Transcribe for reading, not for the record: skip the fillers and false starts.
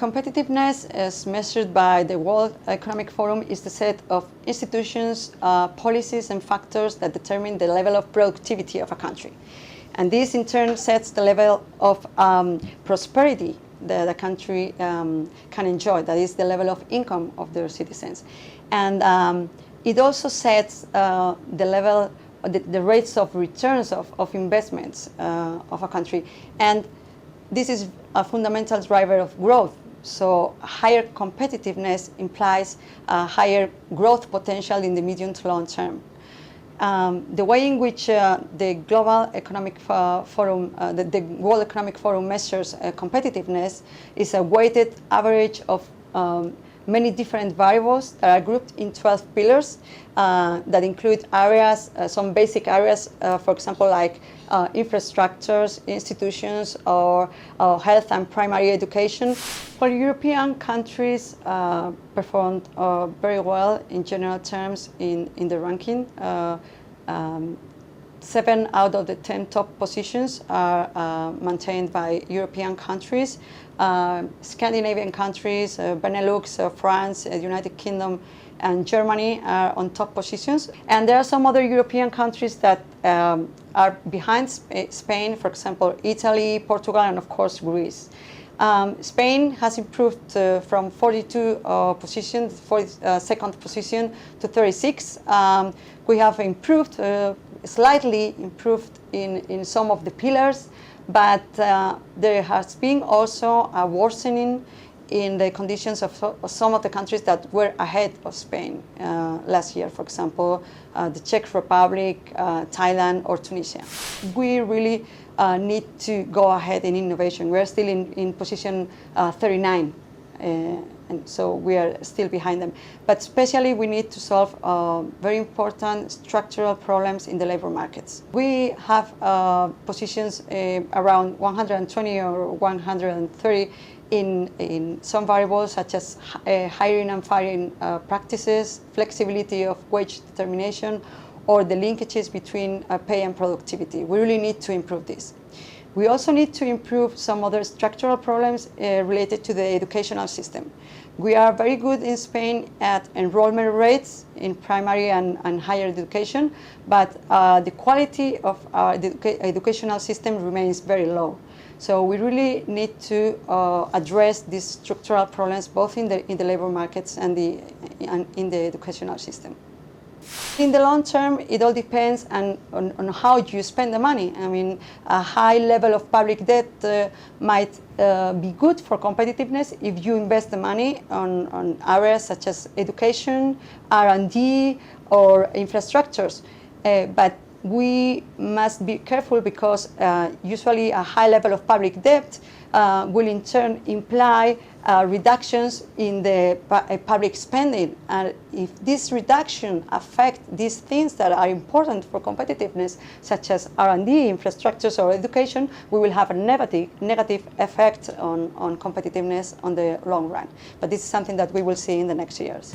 Competitiveness, as measured by the World Economic Forum, is the set of institutions, policies, and factors that determine the level of productivity of a country. And this, in turn, sets the level of prosperity that a country can enjoy, that is, the level of income of their citizens. And it also sets the level, the rates of returns of investments of a country. And this is a fundamental driver of growth. So higher competitiveness implies higher growth potential in the medium to long term. The way in which the Global Economic Forum, the World Economic Forum measures competitiveness is a weighted average of many different variables that are grouped in 12 pillars that include areas, some basic areas, for example, like infrastructures, institutions, or health and primary education. For European countries performed very well in general terms in the ranking. 7 out of the 10 top positions are maintained by European countries. Scandinavian countries, Benelux, France, United Kingdom, and Germany are on top positions. And there are some other European countries that are behind Spain, for example, Italy, Portugal, and of course Greece. Spain has improved from 42 position, 42nd position, to 36. We have improved, slightly improved in some of the pillars, but there has been also a worsening in the conditions of some of the countries that were ahead of Spain last year, for example, the Czech Republic, Thailand, or Tunisia. We really need to go ahead in innovation. We're still in position 39, and so we are still behind them. But especially we need to solve very important structural problems in the labor markets. We have positions around 120 or 130 in some variables such as hiring and firing practices, flexibility of wage determination, or the linkages between pay and productivity. We really need to improve this. We also need to improve some other structural problems related to the educational system. We are very good in Spain at enrollment rates in primary and higher education, but the quality of our educational system remains very low. So we really need to address these structural problems both in the labor markets and in the educational system. In the long term, it all depends on how you spend the money. I mean, a high level of public debt might be good for competitiveness if you invest the money on areas such as education, R&D, or infrastructures. But we must be careful because usually a high level of public debt will in turn imply reductions in the public spending. And if this reduction affects these things that are important for competitiveness, such as R&D, infrastructures, or education, we will have a negative effect on competitiveness on the long run. But this is something that we will see in the next years.